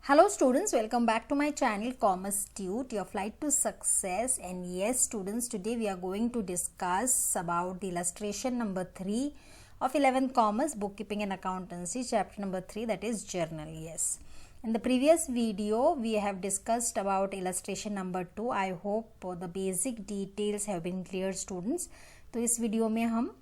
Hello students, welcome back to my channel Commerce Tute, your flight to success. And yes students, today we are going to discuss about the illustration number 3 of 11th Commerce Bookkeeping and Accountancy, chapter number 3, that is journal. Yes, in the previous video we have discussed about illustration number 2. I hope the basic details have been clear students. तो इस video में हम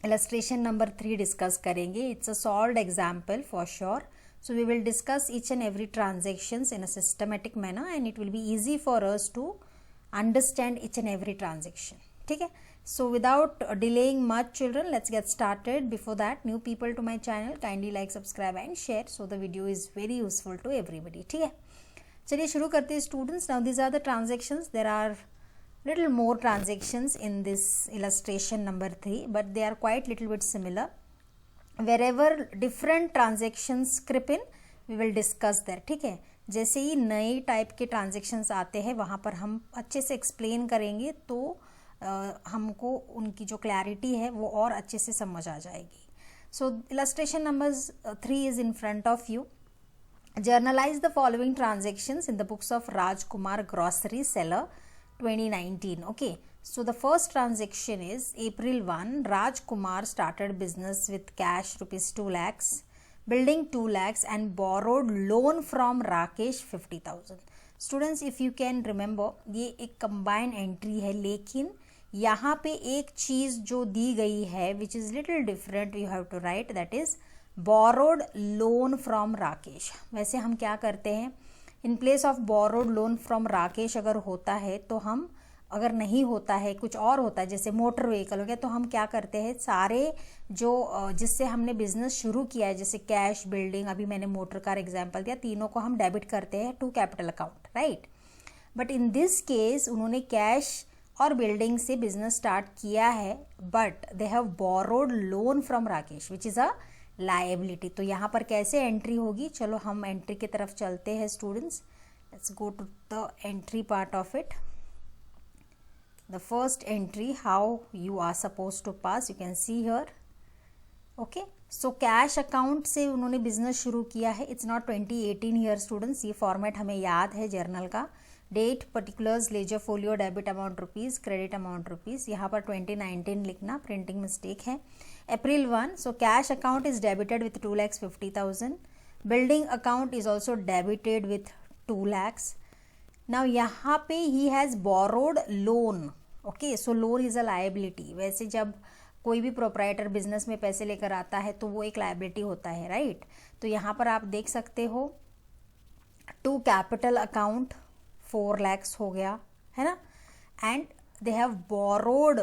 illustration number 3 discuss करेंगे. It's a solved example for sure. So we will discuss each and every transactions in a systematic manner and it will be easy for us to understand each and every transaction. ठीक है. So without delaying much children, let's get started. Before that, new people to my channel, kindly like, subscribe and share so the video is very useful to everybody. ठीक है. चलिए शुरू करते हैं students. Now these are the transactions. There are little more transactions in this illustration number 3, but they are quite little bit similar. Wherever different transactions creep in, we will discuss there. ठीक है. जैसे ही नए type के transactions आते हैं वहाँ पर हम अच्छे से एक्सप्लेन करेंगे तो हमको उनकी जो क्लैरिटी है वो और अच्छे से समझ आ जाएगी. So illustration number 3 is in front of you. Journalise the following transactions in the books of Rajkumar grocery seller 2019. Okay. So the first transaction is April 1, Rajkumar started business with cash rupees 2 lakhs, building 2 lakhs and borrowed loan from Rakesh 50,000. Students, if you can remember, ये एक combined entry है, लेकिन यहाँ पे एक चीज़ जो दी गई है which is little different, you have to write, that is borrowed loan from Rakesh. वैसे हम क्या करते हैं, in place of borrowed loan from Rakesh अगर होता है तो हम, अगर नहीं होता है कुछ और होता है जैसे मोटर व्हीकल हो गया, तो हम क्या करते हैं सारे जो जिससे हमने बिजनेस शुरू किया है जैसे कैश, बिल्डिंग, अभी मैंने मोटर कार एग्जांपल दिया, तीनों को हम डेबिट करते हैं to capital account, right. But in this case उन्होंने कैश और बिल्डिंग से बिजनेस स्टार्ट किया है, but they have borrowed loan from Rakesh which is a liability. तो यहाँ पर कैसे एंट्री होगी, चलो हम एंट्री की तरफ चलते हैं students. Let's go to the entry part of it. The first entry, how you are supposed to pass, you can see here. Okay, so cash account से उन्होंने बिजनेस शुरू किया है. इट्स नॉट 2018 ईयर स्टूडेंट्स, ये format हमें याद है journal का. Date, particulars, ledger folio, debit amount rupees, credit amount rupees. यहाँ पर 2019 लिखना, प्रिंटिंग मिस्टेक है. April 1, so cash account is debited with 2,50,000. Building account is also debited with 2 lakhs. Now यहाँ पे he has borrowed loan. Okay, so loan is a liability. वैसे जब कोई भी प्रोप्राइटर बिजनेस में पैसे लेकर आता है तो वो एक लायबिलिटी होता है, राइट. तो यहाँ पर आप देख सकते हो टू कैपिटल अकाउंट 4 lakhs हो गया है ना, and they have borrowed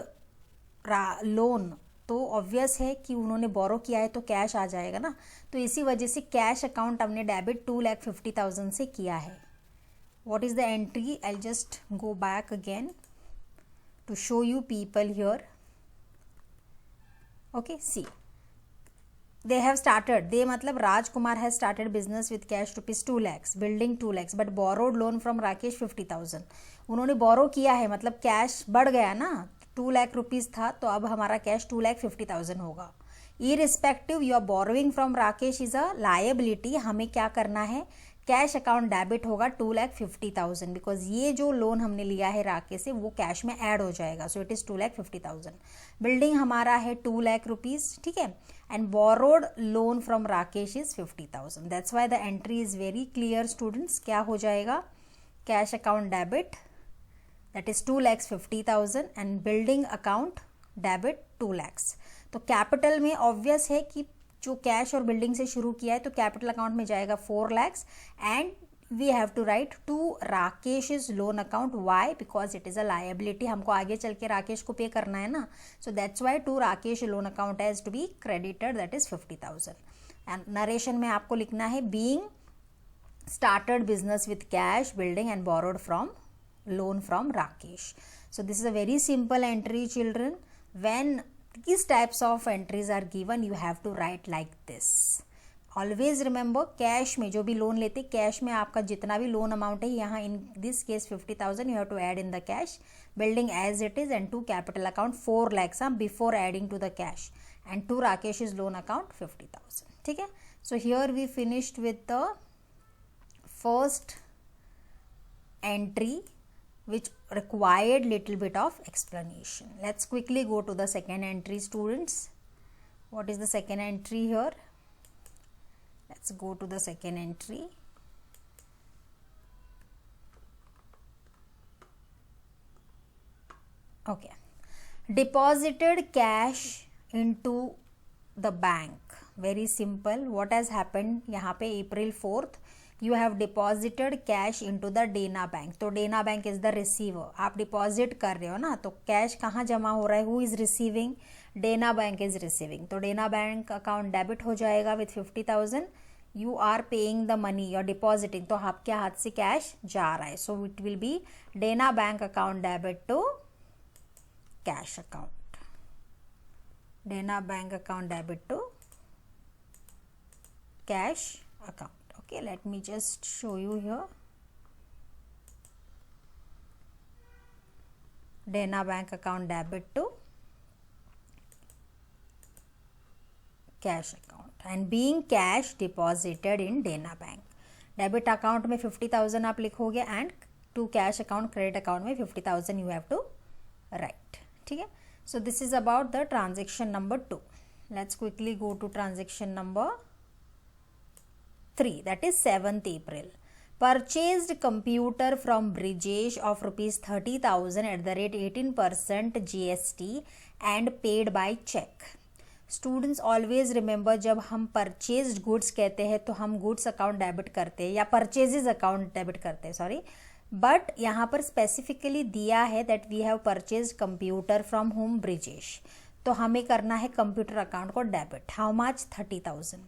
loan. तो ऑब्वियस है कि उन्होंने बोरो किया है तो कैश आ जाएगा ना, तो इसी वजह से कैश अकाउंट हमने डेबिट 2,50,000 से किया है. What is the entry? I'll just go back again to show you people here. Okay, see. They have started. They मतलब Rajkumar has started business with cash rupees 2 lakhs, building 2 lakhs, but borrowed loan from Rakesh 50,000. उन्होंने बोरो किया है, मतलब cash बढ़ गया ना, 2 lakh rupees था तो अब हमारा कैश 2,50,000 होगा. Irrespective you are borrowing from Rakesh is a liability. हमें क्या करना है, कैश अकाउंट डेबिट होगा 2,50,000 बिकॉज ये जो लोन हमने लिया है राकेश से वो कैश में ऐड हो जाएगा. So it is 2,50,000. बिल्डिंग हमारा है 2 लाख रुपीज़, ठीक है, and borrowed loan from Rakesh is 50,000. That's why the entry is very clear students. क्या हो जाएगा, cash account debit that is 2,50,000 and building account debit 2 lakhs. तो कैपिटल में ऑब्वियस है कि जो कैश और बिल्डिंग से शुरू किया है तो कैपिटल अकाउंट में जाएगा 4 lakhs and we have to write to Rakesh loan account. Why? Because it is a liability. हमको आगे चल के राकेश को पे करना है ना, so that's why to Rakesh loan account has to be credited, that is 50,000. And narration में आपको लिखना है being started business with cash, building and borrowed from loan from Rakesh. So this is a very simple entry children. When these types of entries are given, you have to write like this. Always remember, cash में जो भी loan लेते, cash में आपका जितना भी loan amount है, यहाँ इन this case 50,000 you have to add in the cash, building as it is, and to capital account 4 lakhs before adding to the cash, and to Rakesh's loan account 50,000. ठीक है. So here we finished with the first entry which required little bit of explanation. Let's quickly go to the second entry, students. What is the second entry here? Let's go to the second entry. Okay, deposited cash into the bank. Very simple. What has happened? यहाँ पे April 4th you have deposited cash into the Dena Bank. तो Dena Bank is the receiver. आप deposit कर रहे हो ना, तो cash कहाँ जमा हो रहा है? Who is receiving? Dena Bank is receiving. तो Dena Bank account debit हो जाएगा with 50,000. You are paying the money, you're depositing. तो आपके हाथ से cash जा रहा है. So it will be Dena Bank account debit to cash account. Dena Bank account debit to cash account. Okay, let me just show you here. Dena Bank account debit to cash account and being cash deposited in Dena Bank. Debit account में 50,000 आप लिखोगे and to cash account, credit account में 50,000 you have to write. ठीक है. So this is about the transaction number 2. Let's quickly go to transaction number 3, that is 7th April. Purchased computer from Brijesh of rupees 30,000 at the rate 18% GST and paid by check. Students always remember, जब हम purchased goods कहते हैं तो हम goods account debit करते हैं या purchases account debit करते हैं, सॉरी. बट यहाँ पर स्पेसिफिकली दिया है that we have purchased computer from whom Brijesh, तो हमें करना है कंप्यूटर अकाउंट को debit. How much? 30,000.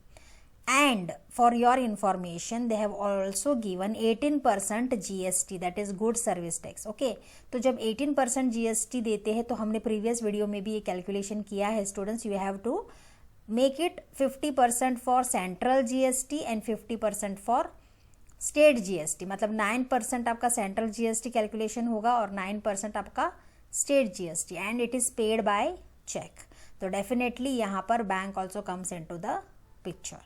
And for your information they have also given 18% GST, that is good service tax. Okay, तो जब 18% GST देते हैं तो हमने प्रीवियस वीडियो में भी ये कैलकुलेशन किया है students. You have to make it 50% for central GST and 50% for state GST. मतलब 9% आपका सेंट्रल GST कैलकुलेशन होगा और 9% आपका state GST and it is paid by cheque. तो डेफिनेटली यहाँ पर bank also comes into the picture.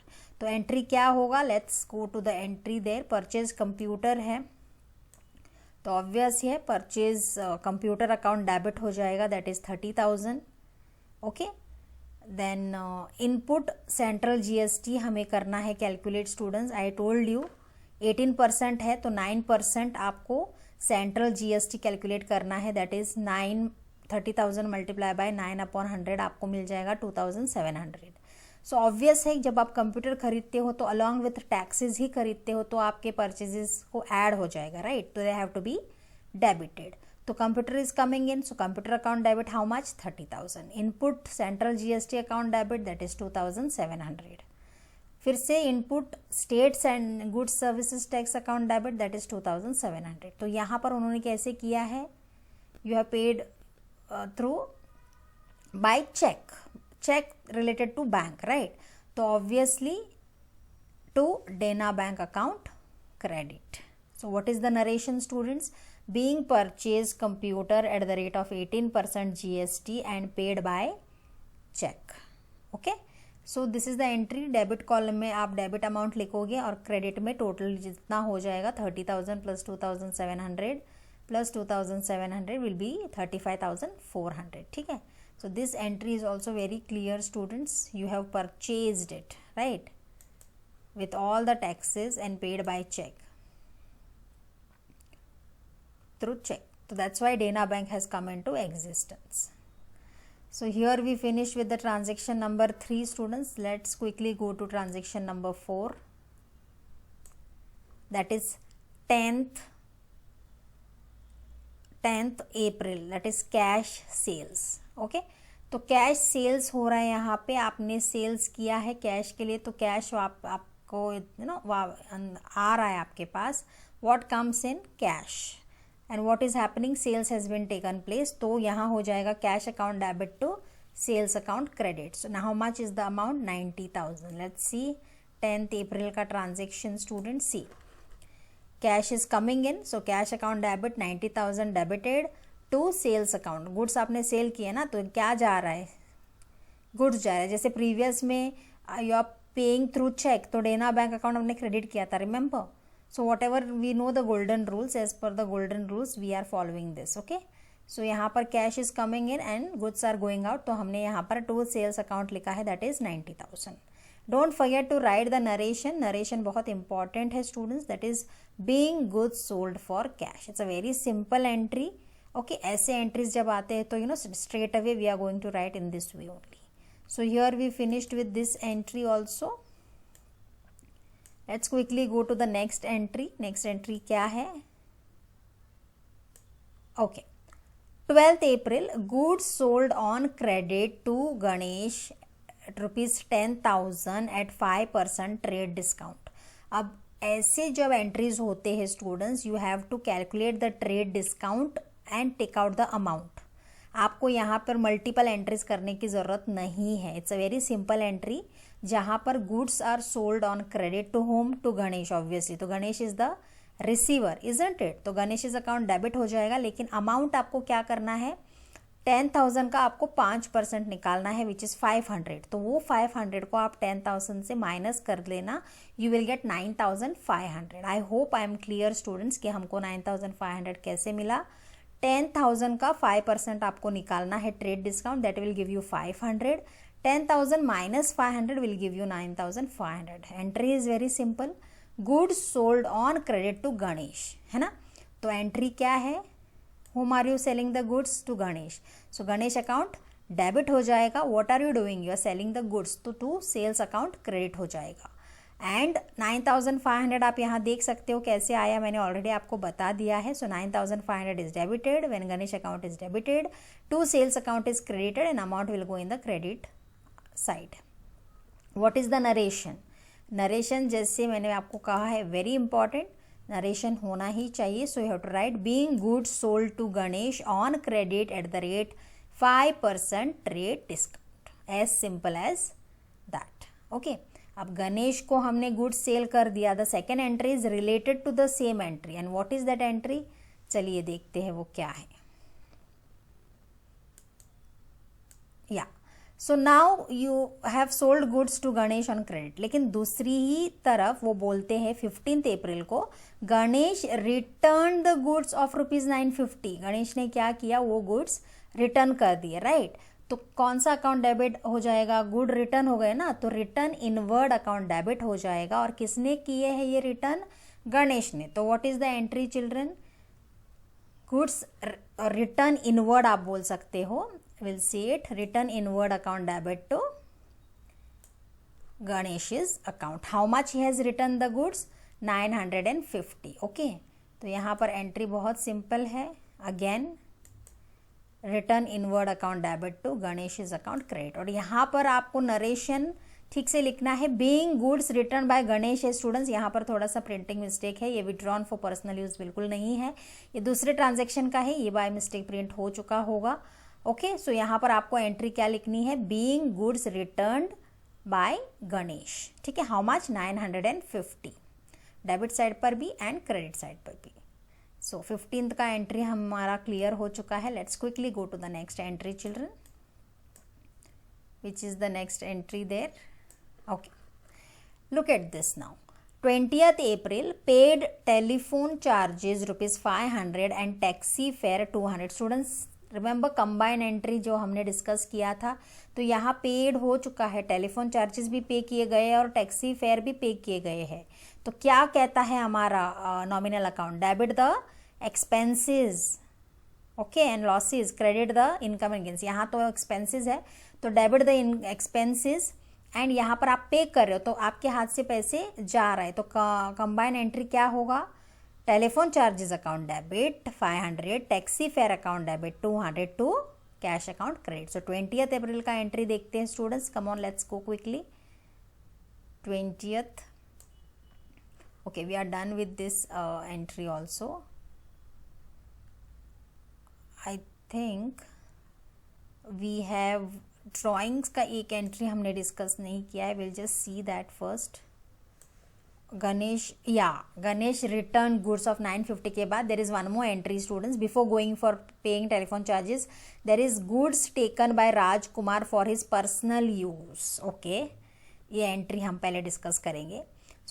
तो entry क्या होगा? Let's go to the entry there. Purchase computer है तो ऑब्वियस है परचेज कंप्यूटर अकाउंट डेबिट हो जाएगा, that is 30,000. Okay, then input central GST हमें करना है calculate students. I told you 18% है तो 9% आपको सेंट्रल GST कैलकुलेट करना है, दैट इज 30,000 मल्टीप्लाई बाय 9/100 आपको मिल जाएगा 2,700. सो ऑब्वियस है जब आप कंप्यूटर खरीदते हो तो अलॉन्ग विथ टैक्सेस ही खरीदते हो तो आपके परचेजेस को ऐड हो जाएगा, राइट. तो they have to be debited. तो computer is coming in, so computer account debit how much? 30,000. Input central GST account debit that is 2,700. फिर से input states and goods services tax account debit that is 2,700. तो यहाँ पर उन्होंने कैसे किया है? You have paid through by cheque, cheque related to bank, right. तो obviously to Dena Bank account credit. So what is the narration students? Being purchased computer at the rate of 18% GST and paid by check. Okay. So this is the entry. Debit column में आप debit amount लिखोगे और credit में total जितना हो जाएगा 30,000 plus 2,700 plus 2,700 will be 35,400. ठीक है. So this entry is also very clear students. You have purchased it, right, with all the taxes and paid by check, through check. So that's why Dena Bank has come into existence. So here we finished with the transaction number 3 students. Let's quickly go to transaction number 4, that is 10th April, that is cash sales. Okay, तो cash sales हो रहा है यहाँ पे. आपने sales किया है cash के लिए तो कैश आपको आ रहा है आपके पास. What comes in? Cash. And what is happening? Sales has been taken place. तो यहाँ हो जाएगा cash account debit to sales account credit. So now how much is the amount? 90,000. Let's see 10th April का transaction student. See cash is coming in, so cash account debit 90,000 debited to sales account. Goods आपने sell किया ना तो क्या जा रहा है? Goods जा रहा है. जैसे प्रीवियस में you are paying through cheque तो Dena Bank अकाउंट हमने क्रेडिट किया था, remember. So whatever we know the golden rules, as per the golden rules we are following this. Okay, so यहाँ पर cash is coming in and goods are going out, तो हमने यहाँ पर to sales account लिखा है, that is 90,000. Don't forget to write the narration. Narration बहुत important है students, that is being goods sold for cash. It's a very simple entry. Okay, ऐसे entries जब आते हैं तो you know straight away we are going to write in this way only. So here we finished with this entry also. Let's quickly go to the next entry. Next entry क्या है? Okay, 12th April, goods sold on credit to Ganesh rupees 10,000 at 5% trade discount. अब ऐसे जब entries होते हैं students, you have to calculate the trade discount and take out the amount. आपको यहाँ पर मल्टीपल एंट्रीज करने की ज़रूरत नहीं है. It's a very simple entry जहाँ पर goods are sold on credit to whom? To Ganesh obviously. तो Ganesh is the receiver, isn't it? तो गणेश इज अकाउंट डेबिट हो जाएगा, लेकिन अमाउंट आपको क्या करना है? 10,000 का आपको 5% निकालना है, विच इज़ 500. तो वो 500 को आप 10,000 से माइनस कर लेना, you will get 9,500. I hope I am clear students कि हमको 9,500 कैसे मिला. 10,000 का 5% आपको निकालना है trade discount, that will give you 500. 10,000 minus 500 will give you 9,500. Entry is very simple. Goods sold on credit to Ganesh, है ना? तो एंट्री क्या है? Whom are you selling the goods? To Ganesh. So Ganesh account debit हो जाएगा. What are you doing? You are selling the goods, तो to sales account credit हो जाएगा. एंड 9,500 आप यहाँ देख सकते हो कैसे आया, मैंने ऑलरेडी आपको बता दिया है. So 9,500 is debited when Ganesh account is debited, to sales account is credited and amount will go in the credit side. What is the narration? Narration जैसे मैंने आपको कहा है, वेरी इंपॉर्टेंट, नरेशन होना ही चाहिए. So you have to write being goods sold to Ganesh on credit at the rate 5% trade discount. As simple as that. Okay, अब गणेश को हमने गुड्स सेल कर दिया. The second entry is related to the same entry. And what is that entry? चलिए देखते हैं वो क्या है. या so now you have sold goods to Ganesh on credit. लेकिन दूसरी ही तरफ वो बोलते हैं 15th April को Ganesh return the goods of ₹950. Ganesh ने क्या किया? वो गुड्स रिटर्न कर दिए, राइट? तो कौन सा अकाउंट डेबिट हो जाएगा? गुड रिटर्न हो गए ना, तो रिटर्न इनवर्ड अकाउंट डेबिट हो जाएगा. और किसने किए हैं ये रिटर्न? गणेश ने. तो what is the entry children? Goods return inward आप बोल सकते हो. We'll see it, return inward account debit to Ganesh's account. How much he has returned the goods? 950. Okay, तो यहाँ पर एंट्री बहुत सिंपल है. Again return inward account debit to Ganesh's account credit. और यहाँ पर आपको नरेशन ठीक से लिखना है. Being goods return by Ganesh है स्टूडेंट्स. यहाँ पर थोड़ा सा प्रिंटिंग मिस्टेक है. ये विड्रॉन फॉर पर्सनल यूज बिल्कुल नहीं है, ये दूसरे ट्रांजेक्शन का है. ये बाय मिस्टेक प्रिंट हो चुका होगा. ओके, सो यहाँ पर आपको एंट्री क्या लिखनी है? Being goods returned by Ganesh. ठीक है, हाउ मच? 950. डेबिट साइड पर भी एंड क्रेडिट साइड पर भी. सो 15th का एंट्री हमारा क्लियर हो चुका है. Let's quickly go to the next entry children, which is the next entry there. Okay, look at this now. 20th April, paid telephone charges ₹500 and taxi fare 200. Students remember combine entry जो हमने discuss किया था, तो यहाँ paid हो चुका है. Telephone charges भी पे किए गए हैं और टैक्सी फेयर भी पे किए गए हैं. तो क्या कहता है हमारा nominal account? Debit the expenses, okay, and losses, credit the income and gains. यहाँ तो एक्सपेंसेस है, तो डेबिट द एक्सपेंसेस. एंड यहाँ पर आप पे कर रहे हो तो आपके हाथ से पैसे जा रहा है. तो कंबाइन एंट्री क्या होगा? Telephone charges account debit 500, taxi fare account debit 200 to cash account credit. So 20th April का एंट्री देखते हैं students. Come on, let's go quickly. 20th. Okay, we are done with this entry also. I think we have drawings का एक entry हमने discuss नहीं किया है. Will just see that first. Ganesh return goods of 950 के बाद there is one more entry students. Before going for paying telephone charges, there is goods taken by Rajkumar for his personal use. Okay, ये entry हम पहले discuss करेंगे.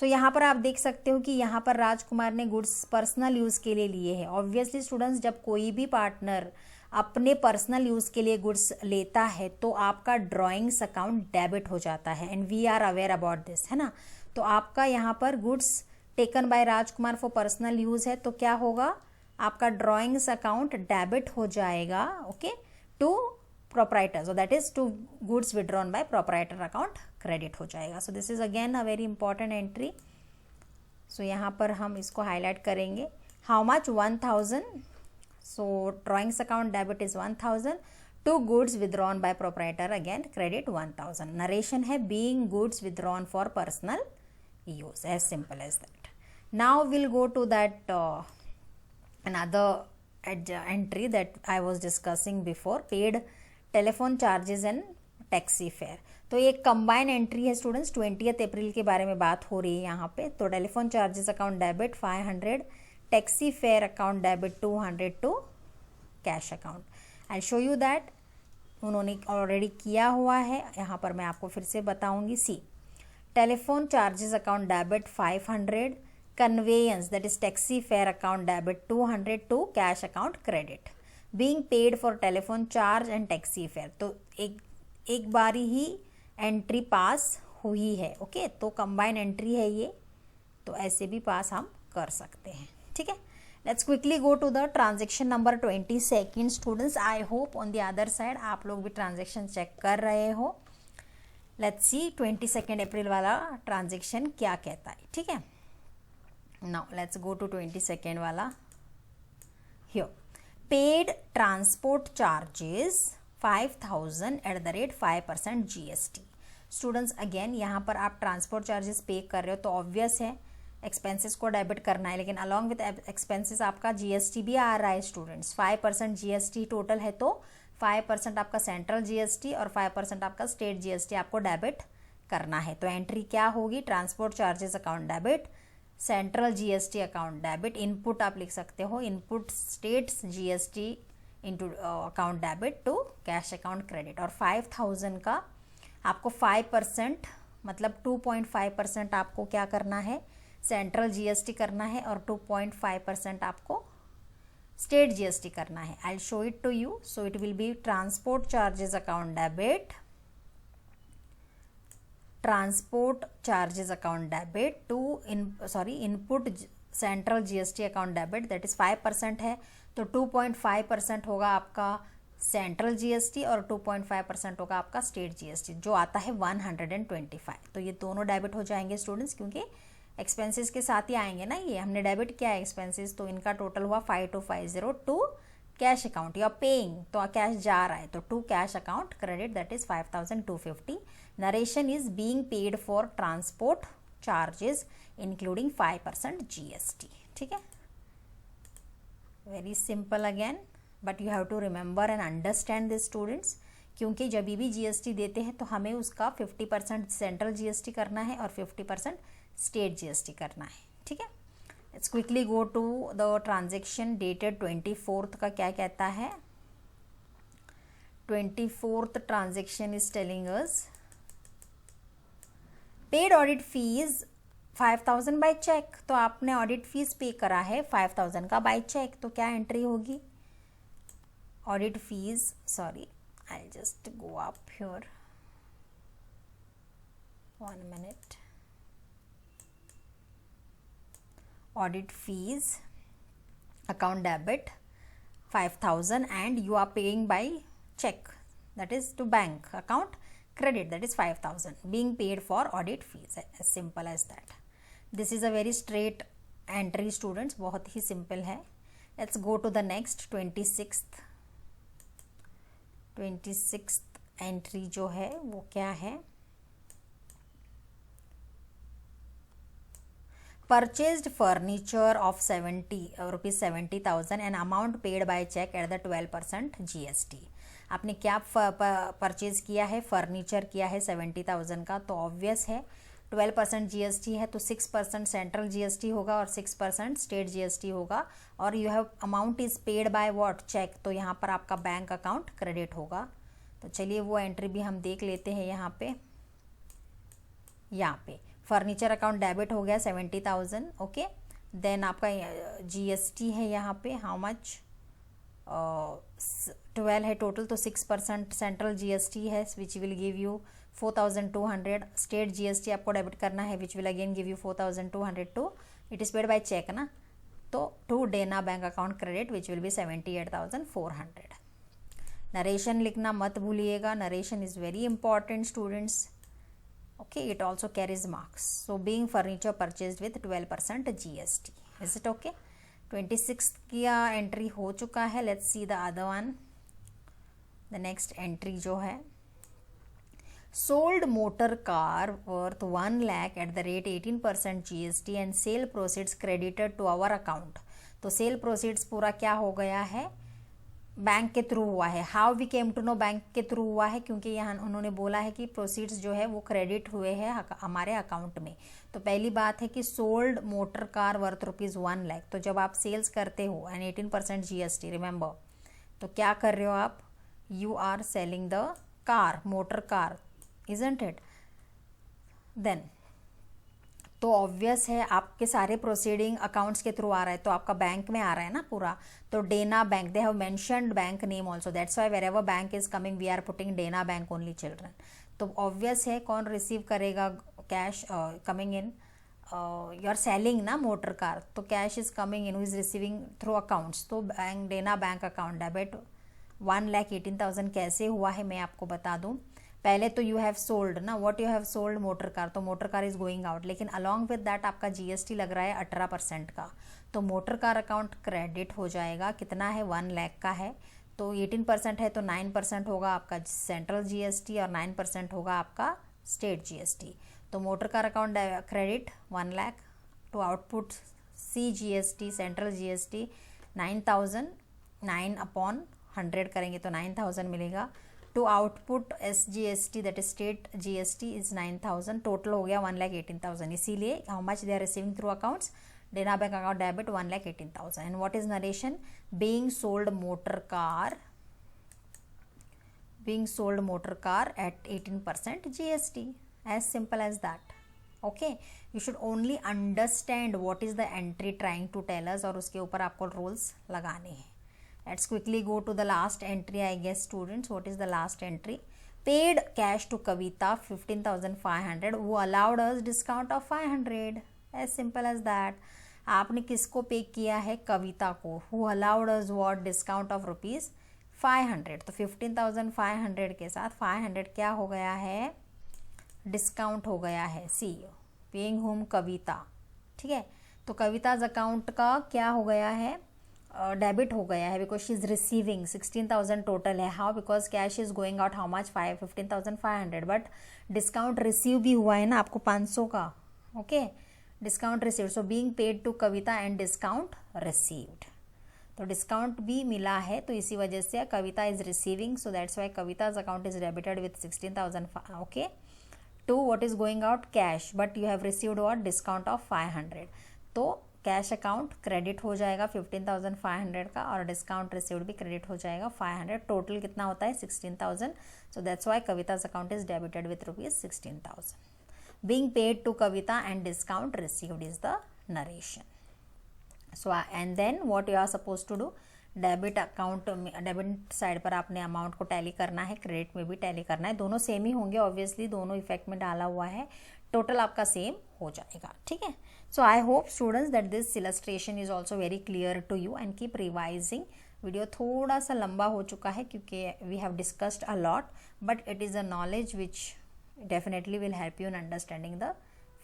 सो यहाँ पर आप देख सकते हो कि यहाँ पर राजकुमार ने गुड्स पर्सनल यूज़ के लिए लिए हैं। ऑब्वियसली स्टूडेंट्स, जब कोई भी पार्टनर अपने पर्सनल यूज़ के लिए गुड्स लेता है तो आपका ड्राइंग्स अकाउंट डेबिट हो जाता है, and we are aware about this, है ना। तो आपका यहाँ पर goods taken by Rajkumar for personal use है, तो क्या होगा, आपका ड्राइंग्स अकाउंट डेबिट हो जाएगा, okay, to proprietor, so that is to goods withdrawn by proprietor account credit हो जाएगा। So this is again a very important entry. सो यहाँ पर हम इसको हाईलाइट करेंगे। How much, 1000, so drawings account debit is 1000 to goods withdrawn by proprietor again credit 1000। Narration है being goods withdrawn for personal use, as simple as that. Now will go to that another entry that I was discussing before, paid telephone charges and taxi fare। तो ये combine entry है students, 20 अप्रैल के बारे में बात हो रही है यहाँ पे। तो telephone charges account debit 500, taxi fare account debit 200 to cash account. I show you that उन्होंने ऑलरेडी किया हुआ है, यहाँ पर मैं आपको फिर से बताऊंगी। See, telephone charges account debit 500, conveyance that is taxi fare account debit 200 to cash account credit, being paid for telephone charge and taxi fare। तो एक बारी ही एंट्री पास हुई है, ओके, तो कंबाइन एंट्री है ये, तो ऐसे भी पास हम कर सकते हैं, ठीक है। Let's quickly go to the transaction number 22 students. I hope on the other side आप लोग भी ट्रांजेक्शन चेक कर रहे हो। लेट्स सी 22 अप्रैल वाला ट्रांजेक्शन क्या कहता है, ठीक है। Now let's go to 22nd वाला। Here, paid transport charges 5000 at the rate 5% GST। Students again यहाँ पर आप ट्रांसपोर्ट चार्जेस पे कर रहे हो तो ऑब्वियस है एक्सपेंसेस को डेबिट करना है, लेकिन अलॉन्ग विद एक्सपेंसेस आपका जीएसटी भी आ रहा है स्टूडेंट्स। 5% जीएसटी टोटल है, तो 5% आपका सेंट्रल जीएसटी और 5% आपका स्टेट जीएसटी आपको डेबिट करना है। तो एंट्री क्या होगी, transport charges account debit, central GST account debit, input आप लिख सकते हो, input states GST into account debit to cash account credit. और 5000 का आपको 5% मतलब 2.5% आपको क्या करना है, सेंट्रल जीएसटी करना है, और 2.5% आपको स्टेट जीएसटी करना है। I show it to you. So it will be transport charges account debit, transport charges account debit to input central GST account debit, that is 5% है, तो 2.5% होगा आपका सेंट्रल जीएसटी और 2.5% होगा आपका स्टेट जीएसटी, जो आता है 125। तो ये दोनों डेबिट हो जाएंगे स्टूडेंट्स, क्योंकि एक्सपेंसेस के साथ ही आएंगे ना, ये हमने डेबिट किया है एक्सपेंसेस, तो इनका टोटल हुआ 5250 to cash account. You are paying, तो कैश जा रहा है, तो to cash account credit, that is 5250। Narration is being paid for transport charges including 5% GST, ठीक है। Very simple again, but you have to remember and understand this students, क्योंकि जब भी जीएसटी देते हैं तो हमें उसका 50% सेंट्रल जीएसटी करना है और 50% स्टेट जीएसटी करना है, ठीक है। Let's quickly go to the transaction dated 24 का क्या कहता है। 24th transaction is telling us paid audit fees 5000 by cheque. तो आपने ऑडिट फीस पे करा है 5000 का बाय चेक, तो क्या एंट्री होगी, audit fees, sorry I just go up here 1 minute। Audit fees account debit 5000 and you are paying by check, that is to bank account credit, that is 5000 being paid for audit fees, as simple as that। this is a very straight entry students, बहुत ही simple है। let's go to the next 26th entry जो है वो क्या है, purchased furniture of rupees 70,000 and amount paid by check at the 12% GST। आपने क्या purchase किया है, फर्नीचर किया है 70,000 का, तो ऑब्वियस है 12% जीएसटी है, तो 6% सेंट्रल जीएसटी होगा और 6% स्टेट जीएसटी होगा, और you have amount is paid by what, cheque, तो यहाँ पर आपका बैंक अकाउंट क्रेडिट होगा। तो चलिए वो एंट्री भी हम देख लेते हैं। यहाँ पे फर्नीचर अकाउंट डेबिट हो गया 70,000. ओके, देन आपका GST है यहाँ पे, हाउ मच, 12 है टोटल, तो 6% सेंट्रल GST है which will give you 4,200. State GST आपको डेबिट करना है which will again give you 4,200 too, it is paid by cheque ना, तो to Dena bank account credit which will be 78,400. Narration लिखना मत भूलिएगा, narration is very important students. Okay, it also carries marks. So being furniture purchased with 12% GST. Is it okay? 26 का entry हो चुका है. Let's see the other one. The next entry जो है, sold motor car worth 1 lakh at the rate 18% GST and sale proceeds credited to our account. तो sale proceeds पूरा क्या हो गया है, बैंक के थ्रू हुआ है. How we came to know bank के थ्रू हुआ है, क्योंकि यहाँ उन्होंने बोला है कि प्रोसीड्स जो है वो क्रेडिट हुए हैं हमारे अकाउंट में. तो पहली बात है कि sold motor car worth ₹1 lakh. तो जब आप सेल्स करते हो एंड 18% GST रिमेंबर, तो क्या कर रहे हो आप, you are selling the car, motor car, isn't it. Then तो ऑब्वियस है आपके सारे प्रोसीडिंग अकाउंट्स के थ्रू आ रहा है, तो आपका बैंक में आ रहा है ना पूरा. तो Dena bank, they have mentioned bank name also, that's why wherever bank is coming we are putting Dena bank only children. तो ऑब्वियस है कौन रिसीव करेगा cash coming in, you are selling ना मोटर कार, तो cash is coming in, is receiving through accounts. तो bank Dena bank account debit 1,18,000 कैसे हुआ है मैं आपको बता दूं. पहले तो यू हैव सोल्ड ना, what you have sold motor car, तो motor car is going out, लेकिन अलॉन्ग विद दैट आपका GST लग रहा है 18% का. तो मोटर कार अकाउंट क्रेडिट हो जाएगा, कितना है, 1 lakh का है. तो 18% है तो 9% होगा आपका सेंट्रल GST और 9% होगा आपका स्टेट GST. तो motor car account credit 1 lakh to output CGST central GST 9,000, 9/100 करेंगे तो 9,000 मिलेगा. To output SGST that is state GST is 9,000. Total हो गया 1,18,000. इसीलिए how much they are receiving through accounts, Dena bank account debit 1,18,000. And what is narration, being sold motor car at 18% GST. as simple as that. Okay, you should only understand what is the entry trying to tell us और उसके ऊपर आपको rules लगाने हैं. Let's quickly go to the last entry, I guess students. What is the last entry? Paid cash to Kavita 15,500 who allowed us discount of 500. As simple as that. आपने किसको पे किया है, कविता को. Who allowed us what, discount of ₹500. तो 15,500 के साथ 500 क्या हो गया है, डिस्काउंट हो गया है. सी पेइंग होम कविता. ठीक है, तो कविताज अकाउंट का क्या हो गया है, डेबिट हो गया है, because she is receiving 16,000 total है. How, because cash is going out how much, 15,500, but discount receive भी हुआ है ना आपको 500 का. Okay, discount received. So being paid to Kavita and discount received. तो डिस्काउंट भी मिला है, तो इसी वजह से Kavita is receiving, so that's why Kavita's account is debited with 16,000. Okay, to what is going out, cash, but you have received what, discount of 500. तो cash account credit हो जाएगा 15,500 का और डिस्काउंट रिसीव्ड भी क्रेडिट हो जाएगा 500. टोटल कितना होता है 16,000. So that's why Kavita's account is debited with ₹16,000. Being paid to Kavita and discount received is the narration. So and then what you are suppose to do, debit account में, debit side पर आपने amount को tally करना है, credit में भी tally करना है. दोनों सेम ही होंगे ऑब्वियसली, दोनों इफेक्ट में डाला हुआ है, टोटल आपका सेम हो जाएगा. ठीक है, so I hope students that this illustration is also very clear to you and keep revising. Video थोड़ा सा लंबा हो चुका है क्योंकि we have discussed a lot, but it is a knowledge which definitely will help you in understanding the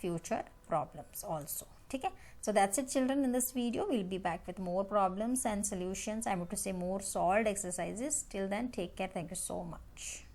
future problems also. ठीक है, so that's it children. In this video we'll be back with more problems and solutions. I want to say more solved exercises. Till then, take care. Thank you so much.